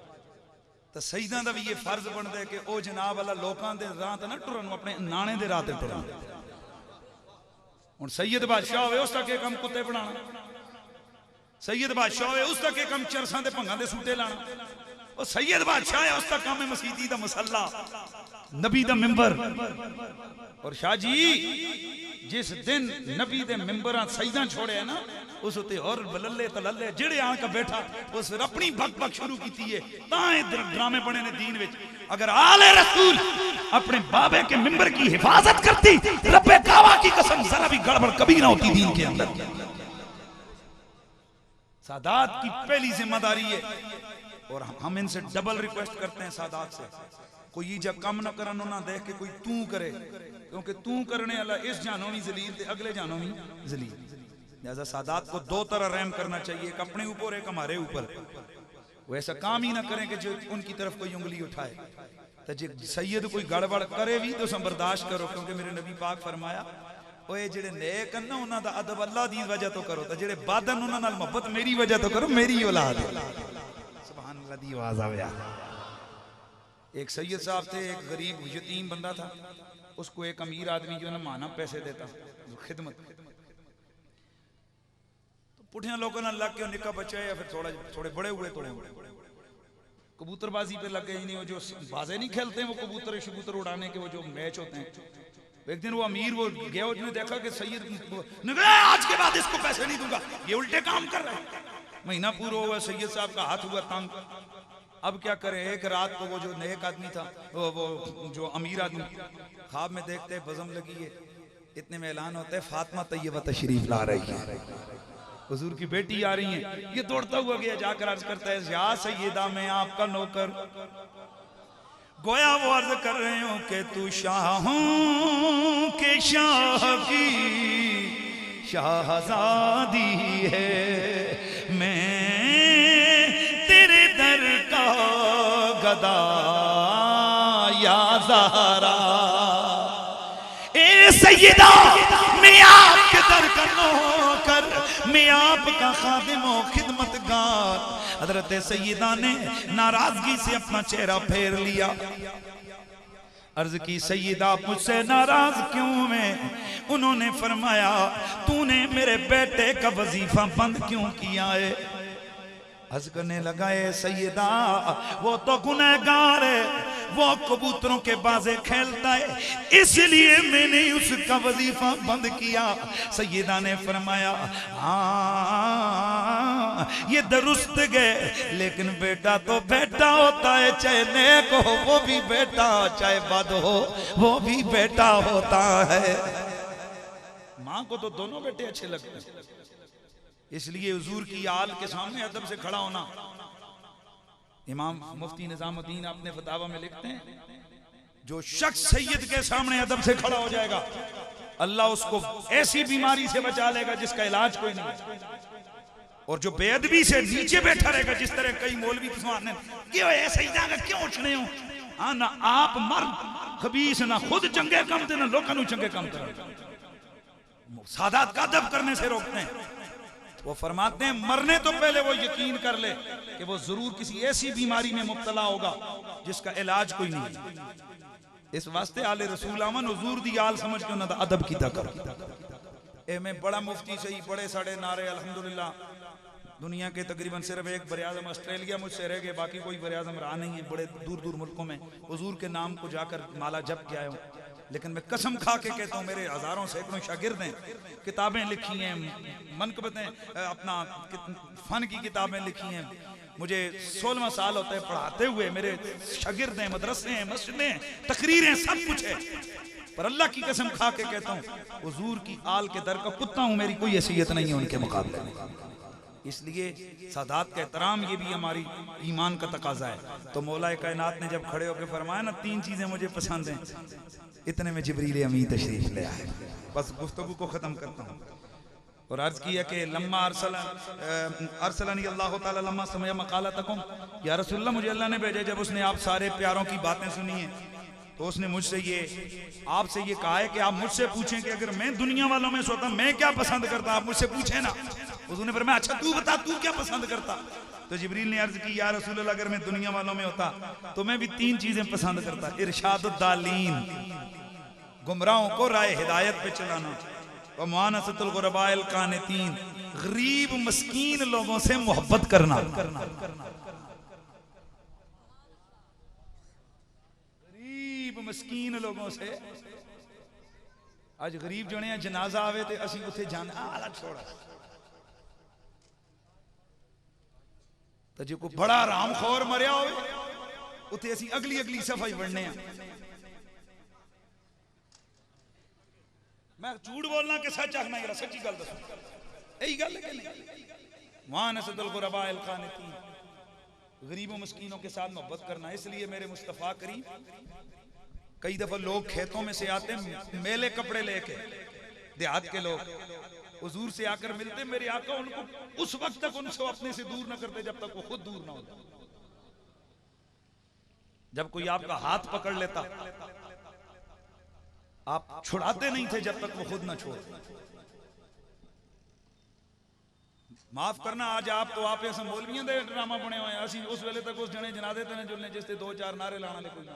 S1: तो सईदा दा भी ये फर्ज बनता है कि ओ जनाब वाला लोकां दे राह ते ना टुरन, अपने नाने दे राह ते टुरन। हुण सैयद बादशाह होवे उस तक के कम कुत्ते बनाना, सैयद बादशाह होवे उस तक के कम चरसां दे भंगां दे सूटे लाना, और सैयद बादशाह है उस तक काम है मसीती दा मसल्ला, नबी दा मिंबर। और शाह जी जिस दिन नबी दे मिंबरां सईदा छोड़े है ना, उस उत्ते और बलल्ले तलल्ले जेड़े आके बैठा उस फिर अपनी बक बक शुरू की है, तां ड्रामे बने ने दीन विच। अगर आले रसूल अपने बाबे के मिंबर की हिफाजत करती, रब्बे काबा की कसम जरा भी गड़बड़ कभी ना होती दीन के अंदर। सादात की पहली जिम्मेदारी है, और हम इनसे डबल रिक्वेस्ट करते हैं सादात से, कोई जब कम न करन ना देख के कोई तू करे, क्योंकि तू करने वाला इस जानों में जलील ते अगले जानों में जलील। लिहाजा सादात को 2 तरह रहम करना चाहिए, एक अपने ऊपर एक हमारे ऊपर। वो ऐसा काम ही ना करें कि जो उनकी तरफ कोई उंगली उठाए। तो जो सैयद कोई गड़बड़ करे भी तो बर्दाश्त करो, क्योंकि मेरे नबी पाक फरमाया ओए जेड़े नेक न उन्हां दा अदब अल्लाह दी वजह तो करो, तो जेड़े बादन उन्हां नाल मोहब्बत मेरी वजह तो करो, मेरी औलाद है। सुभान अल्लाह दी आवाज आवे। एक सैयद साहब थे, एक गरीब यतीम बंदा था, उसको एक अमीर आदमी जो है ना माना पैसे देता खिदमत, तो पुठिया लोगों ने लग के निका बच्चा या फिर थोड़े बड़े हुए तो कबूतरबाजी पे लग गए, नहीं वो जो बाजे नहीं खेलते हैं वो कबूतर शबूतर उड़ाने के वो जो मैच होते हैं। एक दिन वो अमीर वो गया, उसने देखा कि सैयद आज के बाद इसको पैसे नहीं दूंगा, ये उल्टे काम कर रहा है। महीना पूरा हुआ, सैयद साहब का हाथ हुआ तंग, अब क्या करे। एक रात को वो जो नेक आदमी था, वो जो अमीर आदमी, ख्वाब में देखते बज़म लगी है, इतने में ऐलान होता है फातिमा तैयबा तशरीफ ला रही है, हुजूर की बेटी आ रही है। ये दौड़ता हुआ गया, जाकर अर्ज करता है या सैयदा मैं आपका नौकर, गोया वो अर्ज कर रहे हो कि तू शाहों के शाह की शहजादी है, मैं तेरे दर का गदा या ज़हरा। ए सैयदा मैं आपके दर का नौकर, मैं आपका खादिम हो खिदमतगार। हजरत सैयदा ने नाराजगी से अपना चेहरा फेर लिया, अर्ज की सैयदा मुझसे नाराज क्यों मैं? उन्होंने फरमाया तूने मेरे बेटे का वजीफा बंद क्यों किया है? हज करने लगा है सैयदा वो तो गुनहगार है, वो कबूतरों के बाजे खेलता है, इसलिए मैंने उसका वजीफा बंद किया। सैयदा ने फरमाया हाँ ये दुरुस्त गए, लेकिन बेटा तो बेटा होता है, चाहे नेक हो वो भी बेटा, चाहे बद हो वो भी बेटा होता है। माँ को तो दोनों बेटे अच्छे लगते हैं, इसलिए हुजूर की आल के सामने अदब से खड़ा होना। इमाम मुफ्ती निजामुद्दीन अपने फतावा में लिखते हैं जो शख्स सैयद के सामने अदब से खड़ा हो जाएगा अल्लाह उसको ऐसी बीमारी से बचा लेगा जिसका इलाज कोई नहीं, और जो बेअदबी से नीचे बैठा रहेगा, जिस तरह कई मौलवी ने क्यों ऐसे ही जाकर क्यों उठने हो, हाँ ना आप मर्द खबीस ना खुद चंगे कम थे ना लोगों को चंगे कम थे, सादात का अदब करने से रोकते हैं। वो फरमाते हैं मरने तो पहले वो यकीन कर ले कि वो जरूर किसी ऐसी बीमारी में मुब्तला होगा जिसका इलाज कोई नहीं। इस वास्ते आले रसूल अमन हुजूर दी आल समझ के उन्होंने अदब कीता कर। ए मैं बड़ा मुफ्ती सही बड़े साढ़े नारे अल्हम्दुलिल्लाह दुनिया के तकरीबन सिर्फ एक बरियाज़म ऑस्ट्रेलिया मुझसे रह गए, बाकी कोई बरियाज़म रहा नहीं है। बड़े दूर दूर मुल्कों में हुजूर के नाम को जाकर माला जप के आया हूँ, लेकिन मैं कसम खा के कहता हूँ मेरे हजारों सैकड़ों शागिर्द हैं, किताबें लिखी हैं, मनकबतें अपना फन की किताबें लिखी हैं। मुझे 16वां साल होता है पढ़ाते हुए, मेरे शागिर्द हैं, मदरसे हैं, मस्जिदें हैं, तकरीरें, सब कुछ है। पर अल्लाह की कसम खा के कहता हूँ हुजूर की आल के दर का कुत्ता हूँ, मेरी कोई हैसियत नहीं है उनके मुकाबले में। इसलिए सादात का एहतराम ये भी हमारी ईमान का तकाजा है। तो मौलाए कायनात ने जब खड़े होकर फरमाया ना 3 चीजें मुझे पसंद हैं, इतने में जिब्रील अमीन तशरीफ ले आए। बस गुफ्तगू को खत्म करता हूँ और अर्ज किया कि लम्मा अरसलनी अल्लाह ताला लम्मा समय मकाला तकुम, या रसूलल्लाह मुझे अल्लाह ने भेजा जब उसने आप सारे प्यारों की बातें सुनी है तो उसने मुझसे ये आपसे ये कहा है कि आप मुझसे पूछें कि अगर मैं दुनिया वालों में सोता मैं क्या पसंद करता, आप मुझसे पूछे ना। उसने फरमाया अच्छा तू बता तू क्या पसंद करता। तो जिब्रील ने अर्ज की या रसूल अल्लाह अगर मैं दुनिया वालों में होता तो मैं भी 3 चीजें पसंद करता, इरशादुद्दालीन गुमराहों को राह हिदायत पे चलाना, और मुआनसतुल गुरबाइल कानितीन गरीब मस्कीन लोगों से मोहब्बत करना। गरीब मस्कीन लोगों से आज गरीब जने जनाजा आवे ते असी उथे जाना आला छोड़ा तो जो कोई बड़ा रामखोर मरिया हो उथे असी अगली अगली सफाई बढ़ने। मैं झूठ बोलना कि सच आखना, यार सच्ची गल दसो, यही गल है कि नहीं। मुआनसतुल गुरबाइल कानितीन गरीबों मस्कीनों के साथ मोहब्बत करना। इसलिए मेरे मुस्तफ़ा करीम कई दफा लोग खेतों में से आते मेले कपड़े लेके, देहात के लोग हुजूर से आकर मिलते, मेरे आका उनको उस वक्त तक उनको अपने से दूर न करते जब तक वो खुद दूर ना होता। जब कोई आपका हाथ पकड़ लेता आप छुड़ाते नहीं थे जब तक वो खुद ना छोड़। माफ करना आज आप तो आप ऐसा मौलवियों दे ड्रामा बने हुए हैं। उस वेले तक उस जने जनादे ते जुलने जिसते 2-4 नारे लाने ले कोई ना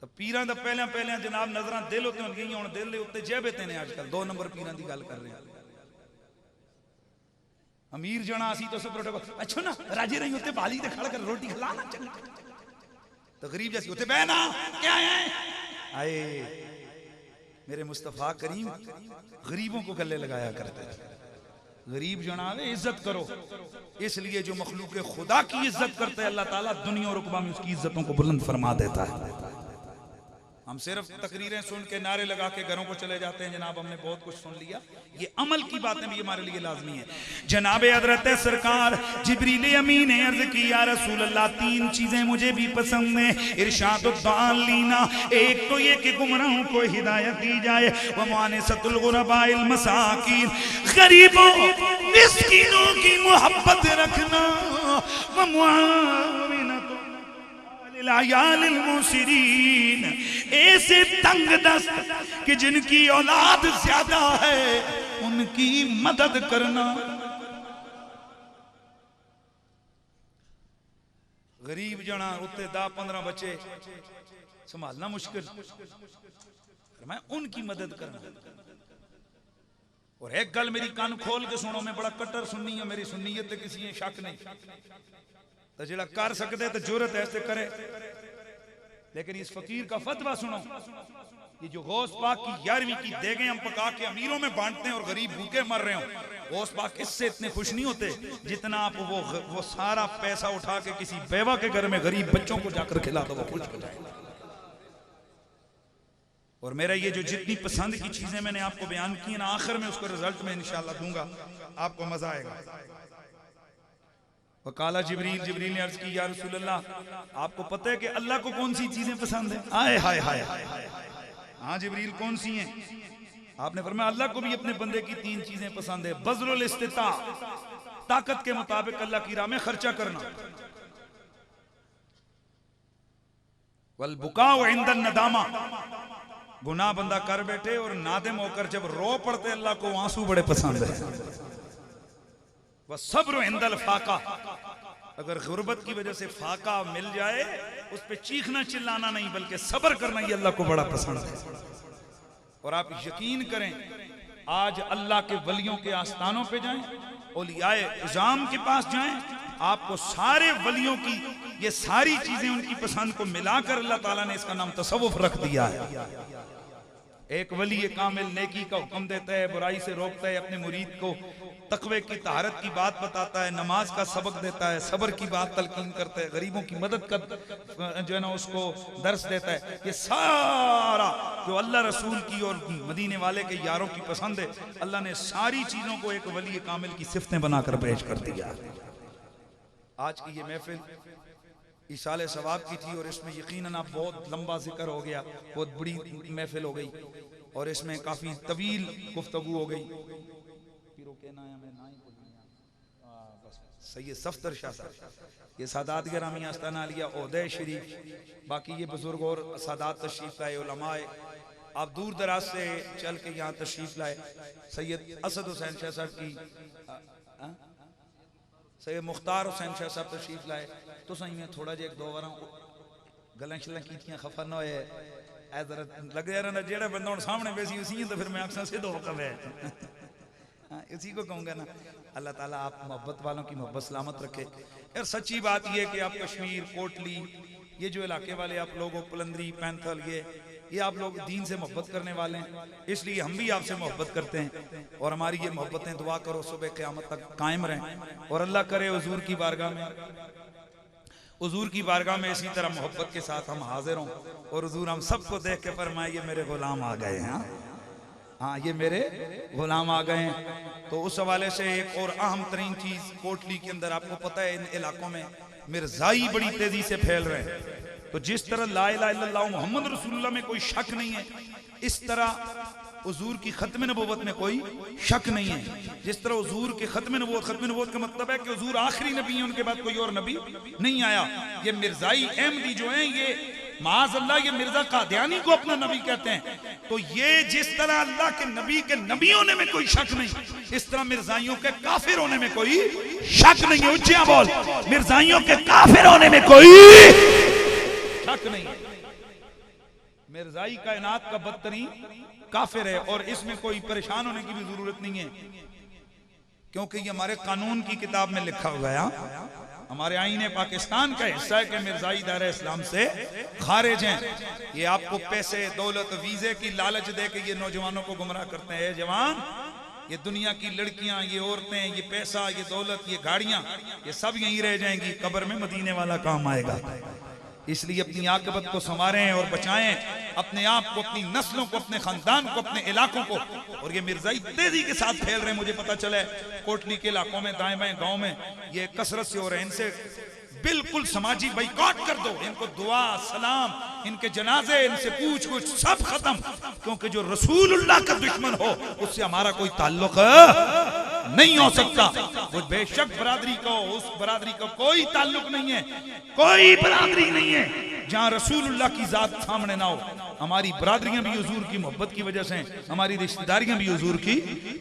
S1: तो पीरां दा पहले पहले जनाब नजर दिल उत्ते हुन गई, हुन दिल दे उत्ते जहबे ते ने आजकल 2 नंबर पीरां दी गल कर रहे हैं। अमीर जना असी तो सब रोटे अच्छा ना राजे रही उत्ते बाली ते खड़ कर रोटी खिला ना चंगा, तो गरीब जैसी उत्ते बहना क्या है आए। मेरे मुस्तफ़ा करीम गरीबों को गले लगाया करते, गरीब जनावे इज्जत करो। इसलिए जो मखलूक खुदा की इज्जत करते हैं अल्लाह ताला दुनिया और उक़बा में उसकी इज्जतों को बुलंद फरमा देता है। हम सिर्फ तकरीरें सुन के नारे लगा के घरों को चले जाते हैं, जनाब हमने बहुत कुछ सुन लिया। ये अमल की बातें भी हमारे लिए लाजमी है। जनाब हज़रत सरकार जिब्रील अमीन ने अर्ज की या रसूल अल्लाह 3 चीजें मुझे भी पसंद हैं। इरशादुद्दालीना, एक तो ये कि गुमराहों को हिदायत दी जाए, व मुआनसतुल गुरबाइल मसाकीन गरीबों मिस्कीनों की मोहब्बत रखना, व मुआविनतुल ऐसे तंग दस्त कि जिनकी औलाद ज्यादा है उनकी मदद करना। गरीब जना उत्ते 10-15 बच्चे संभालना मुश्किल, मैं उनकी मदद करना। और एक गल मेरी कान खोल के सुनो, मैं बड़ा कट्टर सुन्नी है, मेरी सुन्नीयत ते किसी ने शक नहीं, तो जेड़ा कर सकते तो जरूरत है ऐसे करे। लेकिन इस फकीर का फतवा सुनो, ये जो गौस पाक की 11वीं की देगे हम पका के अमीरों में बांटते हैं और गरीब भूखे मर रहे हो, गौस पाक इससे इतने खुश नहीं होते जितना आप वो सारा पैसा उठा के किसी बेवा के घर में गरीब बच्चों को जाकर खिला दो, वो खुश हो जाए। और मेरा ये जो जितनी पसंद की चीजें मैंने आपको बयान की ना, आखिर में उसको रिजल्ट में इंशाल्लाह दूंगा, आपको मजा आएगा। वकाला जिब्रील, जिब्रील ने अर्ज की या रसूल अल्लाह, आपको पता है कि अल्लाह को कौन सी चीजें पसंद है? आए हाय हाय हाय, हाँ जिब्रील कौन सी हैं? आपने फरमाया अल्लाह को भी अपने बंदे की 3 चीजें पसंद है। बज़लुल इस्तिता, ताकत के मुताबिक अल्लाह की राह में खर्चा करना, वल बुकाउ इंदन नदामा, गुनाह बंदा कर बैठे और नादिम होकर जब रो पड़ते अल्लाह को आंसू बड़े पसंद है। वह सब्र इंदल फाका, अगर गुर्बत की वजह से फाका मिल जाए उस पे चीखना चिल्लाना नहीं बल्कि सब्र करना, ये अल्लाह को बड़ा पसंद है। और आप यकीन करें, आज अल्लाह के वलियों के आस्थानों पे जाएं, औलियाए इज़ाम के पास जाएं, आपको सारे वलियों की ये सारी चीजें उनकी पसंद को मिलाकर अल्लाह ताला ने इसका नाम तसव्वुफ रख दिया है। एक वली कामिल नेकी का हुक्म देता है, बुराई से रोकता है, अपने मुरीद को तकवे की तहारत की बात बताता है, नमाज का सबक देता है, सब्र की बात तलकीन करता है, गरीबों की मदद का जो है ना उसको दर्स देता है। ये सारा जो अल्लाह रसूल की और मदीने वाले के यारों की पसंद है, अल्लाह ने सारी चीजों को एक वली कामिल की सिफतें बनाकर पेश कर दिया। आज की ये महफिल इसाले सवाब की थी और इसमें यकीनन आप बहुत लंबा जिक्र हो गया, बहुत बड़ी महफिल हो गई और इसमें काफ़ी तवील गुफ्तगू हो गई। सैयद सफ्तर शाह साहब, ये सादात गिरामी आस्ताना लिया ओहदे शरीफ, बाकी ये बुजुर्ग और सादात तशरीफ लाए, उलमाए आप दूर दराज से चल के यहाँ तशरीफ लाए। सैयद असद हुसैन शाह साहब की, सैयद मुख्तार हुसैन शाह साहब तशरीफ लाए। तो सही में थोड़ा जिहा 2 बार गल्लां शल्लां कीतियां, खफा ना होए, ऐ जरा लगे रहा जेड़ा बंदा हुण सामने बैसी उसी तो फिर मैं अक्सर सिद्ध हो कवे इसी को कहूँगा ना। अल्लाह ताला आप मोहब्बत वालों की मोहब्बत सलामत रखे। यार सच्ची बात यह कि आप कश्मीर, कोटली, ये जो इलाके वाले आप लोगों, पुलंदरी, पैंथल, ये आप लोग दीन से मोहब्बत करने वाले हैं, इसलिए हम भी आपसे मोहब्बत करते हैं। और हमारी ये मोहब्बतें दुआ करो सुबह क़यामत तक कायम रहें और अल्लाह करे हुजूर की बारगाह में, हुजूर की बारगाह में इसी तरह मोहब्बत के साथ हम हाजिर हों और हुजूर हम सबको देख के फरमाए ये मेरे गुलाम आ गए हैं, हाँ ये मेरे गुलाम आ गए हैं। तो उस हवाले से एक और अहम तरीन चीज, कोटली के अंदर आपको पता है इन इलाकों में मिर्जाई बड़ी तेजी से फैल रहे हैं। तो जिस तरह ला इलाहा इल्लल्लाह मुहम्मद रसूलुल्लाह में कोई शक नहीं है, इस तरह हुजूर की खत्म नबूवत में कोई शक नहीं है। जिस तरह हुजूर के खत्म नबूवत का मतलब है कि हुजूर आखिरी नबी है, उनके बाद कोई और नबी नहीं आया। ये मिर्जाई अहमदी जो हैं, ये माज़ अल्लाह ये मिर्जा कादियानी को अपना नबी कहते हैं। तो ये जिस तरह अल्लाह के नबी होने में कोई शक नहीं, इस तरह मिर्जाइयों के काफिर होने में कोई शक नहीं है। ऊंचे बोल, मिर्जाइयों के काफिर होने में कोई शक नहीं है। मिर्जाई कायनात का बदतरीन काफिर है और इसमें कोई परेशान होने की भी जरूरत नहीं है, क्योंकि ये हमारे कानून की किताब में लिखा हुआ है, हमारे आईने पाकिस्तान का हिस्सा है कि मिर्जाई दायरा इस्लाम से खारिज हैं। ये आपको पैसे, दौलत, वीजे की लालच दे के ये नौजवानों को गुमराह करते हैं। जवान, ये दुनिया की लड़कियां, ये औरतें, ये पैसा, ये दौलत, ये गाड़ियां, ये सब यहीं रह जाएंगी, कब्र में मदीने वाला काम आएगा। इसलिए अपनी आकबत को संवारें और बचाएं, अपने आप को, अपनी नस्लों को, अपने खानदान को, अपने इलाकों को। और ये मिर्जाई तेजी के साथ फैल रहे हैं। मुझे पता चला है कोटली के इलाकों में, दाएं बाएं गांव में ये कसरत से हो रहे हैं। इनसे बिल्कुल समाजी बाइकॉट कर दो, इनको दुआ सलाम, इनके जनाजे, इनसे पूछ कुछ सब खत्म, क्योंकि जो रसूलुल्लाह का दुश्मन हो उससे हमारा कोई ताल्लुक नहीं हो सकता। वो बेशक बरादरी को, उस बरादरी का कोई ताल्लुक नहीं है, कोई बरादरी नहीं है जहां रसूलुल्लाह की जात सामने ना हो। हमारी बरादरियां भी हुजूर की मोहब्बत की वजह से हैं, हमारी रिश्तेदारियां भी हुजूर की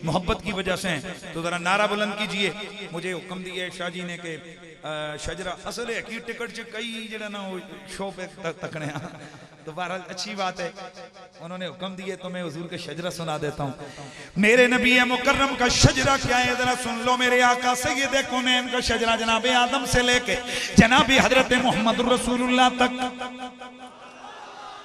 S1: मोहब्बत की वजह से हैं। तो जरा नारा बुलंद कीजिए। मुझे हुक्म दिया है शाह जी ने कि शजरा असल है कि टिकट च कई जरा ना शो पे तकने, तो बहरहाल अच्छी बात है। उन्होंने हुक्म दिए तो मैं हुजूर के शजरा सुना देता हूँ। मेरे नबी मुकर्रम का शजरा क्या है जरा सुन लो। मेरे आका सय्यद कौनैन का शजरा जनाब आदम से लेके जनाब हजरत मोहम्मद रसूलुल्लाह तक।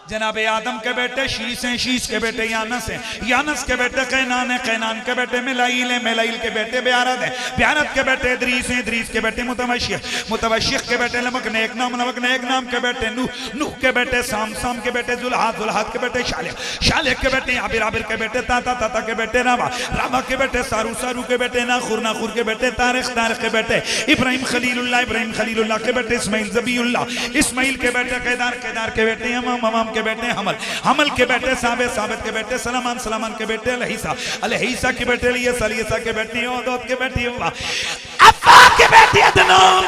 S1: जनाब आदम के बेटे शीश हैं, शीश के बेटे यानस हैं, यानस के बेटे कैनान है, कैनान के बेटे मिलाइल है, मिलाइल के बेटे ब्यारत है, ब्यारत के बेटे इदरीस हैं, इदरीस के बेटे मुतवश्शिह, मुतवश्शिह के बेटे नमक नेक नाम, नमक नेक नाम के बेटे नूह, नूह के बेटे साम, साम के बेटे जुल्हाद, जुल्हाद के बेटे शालिह, शालिह के बेटे आबिर, आबिर के बेटे ताता, ताता के बेटे रावा, रावा के बेटे सारू, सारू के बेटे नाखुर, नाखुर के बेटे तारिख, तारिख के बेटे इब्राहिम खलीलुल्लाह, इब्राहिम खलीलुल्लाह के बेटे इस्माइल ज़बीउल्लाह, इस्माइल के बेटे केदार, केदार के बेटे अमाम, अमाम के बेटे हमल, हमल के बेटे साबित, साबित के बेटे सलमान, सलमान के बेटे अलहीसा, अलहीसा के बेटे लियस, अलियसा के बेटे ओदोद के बेटे अब्बा के बेटे अदनान,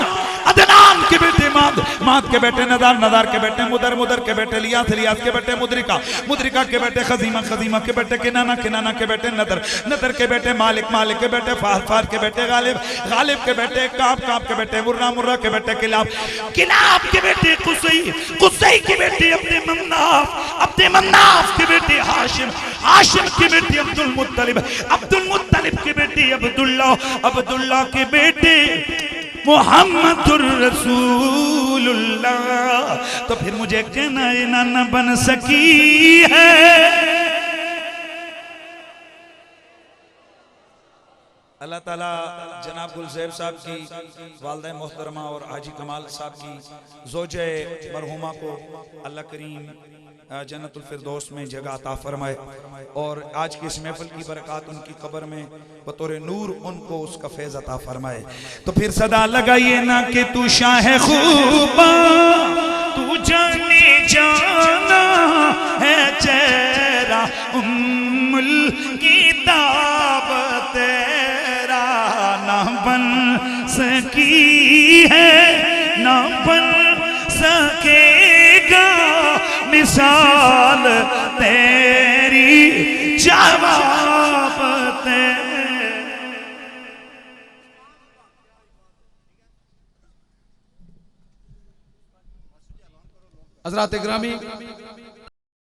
S1: अदनान के बेटे माद, माद के बेटे नदार, नदार के बेटे मुदर, मुदर के बेटे लियास, लियास के बेटे मुद्रिका, मुद्रिका के बेटे खजीमा, खजीमा के बेटे किनाना, किनाना के बेटे नदर, नदर के बेटे मालिक, मालिक के बेटे फार, फार के बेटे गालिब, गालिब के बेटे काब, काब के बेटे मुर्रा, मुर्रा के बेटे किलाब, किलाब के बेटे कुसई, कुसई के बेटे अपने मन्नाफ, अपने मन्नाफ के बेटे हाशिम, हाशिम के बेटे अब्दुल मुत्तलिब, अब्दुल मुत्तलिब के बेटे अब्दुल्लाह, अब्दुल्लाह के बेटे मुहम्मदुर रसूलुल्लाह। तो फिर मुझे कहना ये नाना बन सकी है। अल्लाह ताला जनाब गुलज़ैब साहब की वालिदा मोहतरमा और हाजी कमाल साहब की ज़ौजे मरहुमा को अल्लाह करीम जन्नतुल फिरदौस में जगह अता फरमाए और आज की इस महफिल की बरकत उनकी कब्र में बतौर नूर उनको उसका फैज़ अता फरमाए। तो फिर सदा लगाइए ना कि तू शाह खूबा, तू जाने जाना है चेहरा उम्मुल किताब तेरा ना बन सकी है, ना बन सकेगा मिसाल तेरी जवाब ते।
S2: हज़रात ग्रामी